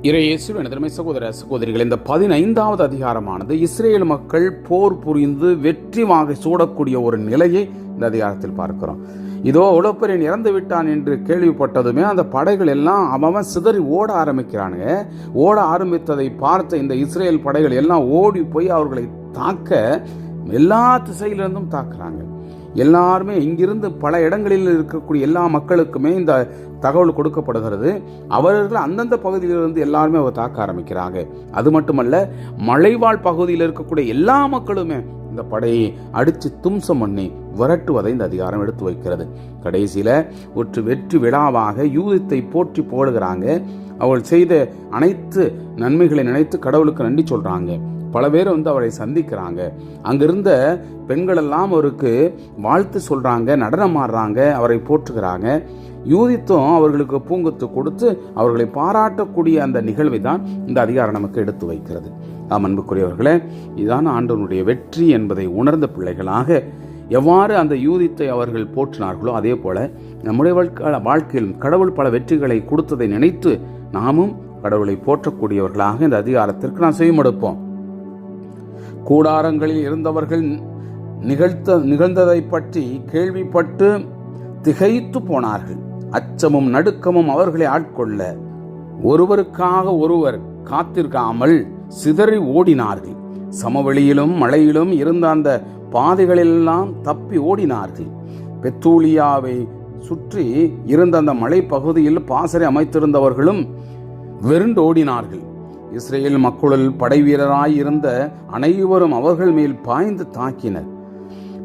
இறையேசுவின் அருமை சகோதர சகோதரிகள், இந்த 15வது அதிகாரமானது இஸ்ரேல் மக்கள் போர் புரிந்து வெற்றிவாகை சூடக்கூடிய ஒரு நிலையை இந்த அதிகாரத்தில் பார்க்கிறோம். இதோ ஒளப்பெரியன் இறந்து விட்டான் என்று கேள்விப்பட்டதுமே அந்த படைகள் எல்லாம் அவன் சிதறி ஓட ஆரம்பிக்கிறானுங்க. ஓட ஆரம்பித்ததை பார்த்த இந்த இஸ்ரேல் படைகள் எல்லாம் ஓடி போய் அவர்களை தாக்க எல்லா திசையிலிருந்தும் தாக்குறாங்க. எல்லாருமே இங்கிருந்து பல இடங்களில் இருக்கக்கூடிய எல்லா மக்களுக்குமே இந்த தகவல் கொடுக்கப்படுகிறது. அவர்கள் அந்தந்த பகுதியிலிருந்து எல்லாருமே அவர் தாக்க ஆரம்பிக்கிறாங்க. அது மட்டுமல்ல, மலைவாழ் பகுதியில் இருக்கக்கூடிய எல்லா மக்களுமே இந்த படையை அடித்து தும்சம் பண்ணி விரட்டுவதை இந்த அதிகாரம் எடுத்து வைக்கிறது. கடைசியில ஒரு வெற்றி விழாவாக யூதத்தை போற்றி போடுகிறாங்க. அவள் செய்த அனைத்து நன்மைகளை நினைத்து கடவுளுக்கு நன்றி சொல்றாங்க. பல பேர் அவரை சந்திக்கிறாங்க. அங்கிருந்த பெண்கள் எல்லாம் அவருக்கு வாழ்த்து சொல்றாங்க, நடனம் ஆடுறாங்க, அவரை போற்றுகிறாங்க. யூதித்தும் அவர்களுக்கு பூங்குத்து கொடுத்து அவர்களை பாராட்டக்கூடிய அந்த நிகழ்வை தான் இந்த அதிகாரம் நமக்கு எடுத்து வைக்கிறது. அன்புக்குரியவர்களே, இதுதான் ஆண்டவனுடைய வெற்றி என்பதை உணர்ந்த பிள்ளைகளாக எவ்வாறு அந்த யூதித்தை அவர்கள் போற்றினார்களோ அதே போல நம்முடைய வாழ்க்கையில் கடவுள் பல வெற்றிகளை கொடுத்ததை நினைத்து நாமும் கடவுளை போற்றக்கூடியவர்களாக இந்த அதிகாரத்திற்கு நாம் செய்யமெடுப்போம். கூடாரங்களில் இருந்தவர்கள் நிகழ்ந்ததை பற்றி கேள்விப்பட்டு திகைத்து போனார்கள். அச்சமும் நடுக்கமும் அவர்களை ஆட்கொள்ள ஒருவருக்காக ஒருவர் காத்திருக்காமல் சிதறி ஓடினார்கள். சமவெளியிலும் மலையிலும் இருந்த அந்த பாதைகளெல்லாம் தப்பி ஓடினார்கள். பெத்தூலியாவை சுற்றி இருந்த அந்த மலை பகுதியில் பாசறை அமைத்திருந்தவர்களும் வெறுண்டு ஓடினார்கள். இஸ்ரேல் மக்களுள் படை வீரராய் இருந்த அனைவரும் அவர்கள் மேல் பாய்ந்து தாக்கினர்.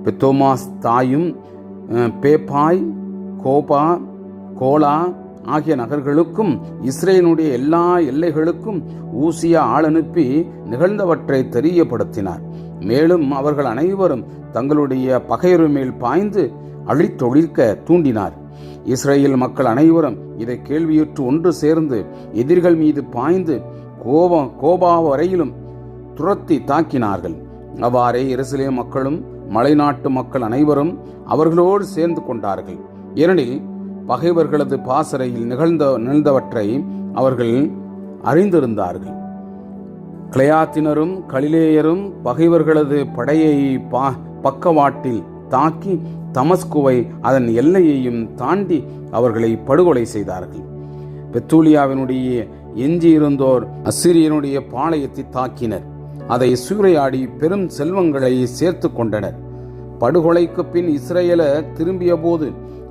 பெத்தோமாஸ் தாயும் பேப்பாய், கோபா, கோலா ஆகிய நகர்களுக்கும் இஸ்ரேலுடைய எல்லா எல்லைகளுக்கும் ஊசியா ஆள் அனுப்பி நிகழ்ந்தவற்றை தெரியப்படுத்தினார். மேலும் அவர்கள் அனைவரும் தங்களுடைய பகைவர் மேல் பாய்ந்து அழித்தொழிக்க தூண்டினார். இஸ்ரேல் மக்கள் அனைவரும் இதை கேள்வியுற்று ஒன்று சேர்ந்து எதிரிகள் மீது பாய்ந்து கோபா வரையிலும் துரத்தி தாக்கினார்கள். அவ்வாறே எருசலேம் மக்களும் மலைநாட்டு மக்கள் அனைவரும் அவர்களோடு சேர்ந்து கொண்டார்கள். ஏனெனில் பகைவர்களது பாசறையில் நிகழ்ந்தவற்றை அவர்கள் அறிந்திருந்தார்கள். கிளையாத்தினரும் கலிலேயரும் பகைவர்களது படையை பக்கவாட்டில் தாக்கி தமஸ்குவை அதன் எல்லையையும் தாண்டி அவர்களை படுகொலை செய்தார்கள். பெத்தூலியாவினுடைய எஞ்சியிருந்தோர் அசிரியனுடைய பாளையத்தை தாக்கினர். அதை சூறையாடி பெரும் செல்வங்களை சேர்த்து கொண்டனர். படுகொலைக்கு பின் இஸ்ரேலர் திரும்பிய போது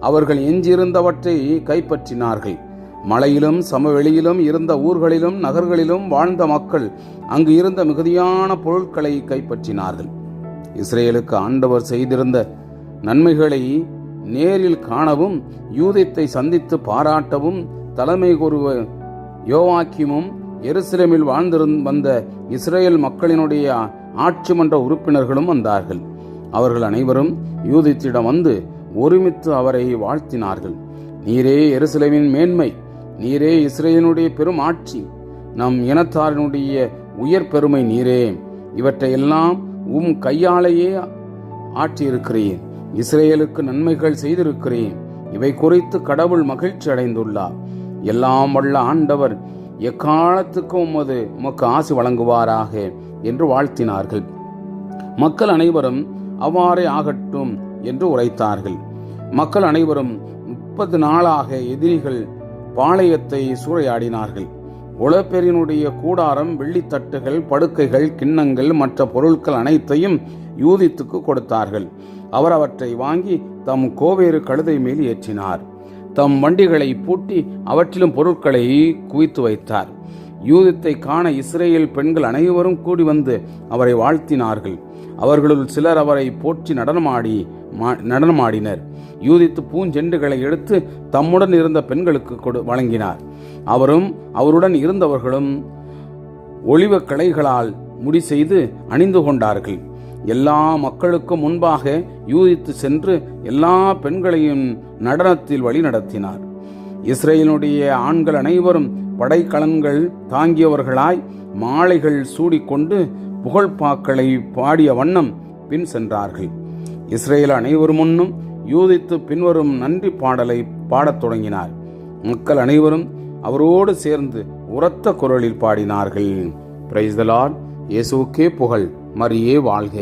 அவர்கள் எஞ்சியிருந்தவற்றை கைப்பற்றினார்கள். மலையிலும் சமவெளியிலும் இருந்த ஊர்களிலும் நகர்களிலும் வாழ்ந்த மக்கள் அங்கு இருந்த மிகுதியான பொருட்களை கைப்பற்றினார்கள். இஸ்ரேலுக்கு ஆண்டவர் செய்திருந்த நன்மைகளை நேரில் காணவும் யூதத்தை சந்தித்து பாராட்டவும் தலைமை கூறுவ யோவாக்கிமும் எருசலேமில் வந்த இஸ்ரேல் மக்களினுடைய ஆட்சி மன்ற உறுப்பினர்களும் வந்தார்கள். அவர்கள் அனைவரும் யூதித்திடம் வந்து ஒருமித்து அவரை வாழ்த்தினார்கள். நீரே எருசலேமின் மேன்மை, நீரே இஸ்ரேலினுடைய பெரும் ஆட்சி, நம் இனத்தாரினுடைய உயர் பெருமை நீரே. இவற்றையெல்லாம் கையாலேயே ஆற்றியிருக்கிறேன். இஸ்ரேலுக்கு நன்மைகள் செய்திருக்கிறேன். இவை குறித்து கடவுள் மகிழ்ச்சி அடைந்துள்ளார். எல்லாம் வல்ல ஆண்டவர் எக்காலத்துக்கும் உமக்கு ஆசி வழங்குவாராக என்று வாழ்த்தினார்கள். மக்கள் அனைவரும் அவ்வாறே ஆகட்டும் என்று உரைத்தார்கள். மக்கள் அனைவரும் 30 நாளாக எதிரிகள் பாளையத்தை சூறையாடினார்கள். ஒளப்பெரியனுடைய கூடாரம், வெள்ளித்தட்டுகள், படுக்கைகள், கிண்ணங்கள் மற்ற பொருட்கள் அனைத்தையும் யூதித்துக்கு கொடுத்தார்கள். அவர் அவற்றை வாங்கி தம் கோவேறு கழுதை மேல் ஏற்றினார். தம் வண்டிகளை பூட்டி அவற்றிலும் பொருட்களை குவித்து வைத்தார். யூதத்தை காண இஸ்ரேல் பெண்கள் அனைவரும் கூடி வந்து அவரை வாழ்த்தினார்கள். அவர்களுள் சிலர் அவரை போற்றி நடனமாடினர். யூதித்து பூஞ்செண்டுகளை எடுத்து தம்முடன் இருந்த பெண்களுக்கு வழங்கினார். அவரும் அவருடன் இருந்தவர்களும் ஒலிவ கிளைகளால் முடி செய்து அணிந்து கொண்டார்கள். எல்லா மக்களுக்கும் முன்பாக யூதித்து சென்று எல்லா பெண்களையும் நடனத்தில் வழி நடத்தினார். இஸ்ரேலினுடைய ஆண்கள் அனைவரும் படைக்கலன்கள் தாங்கியவர்களாய் மாலைகள் சூடிக்கொண்டு புகழ்பாக்களை பாடிய வண்ணம் பின் சென்றார்கள். இஸ்ரேல் அனைவர் முன்னும் யூதித்து பின்வரும் நன்றி பாடலை பாடத் தொடங்கினார். மக்கள் அனைவரும் அவரோடு சேர்ந்து உரத்த குரலில் பாடினார்கள். Praise the Lord. இயேசுவுக்கே புகழ். மரியே வாழ்க.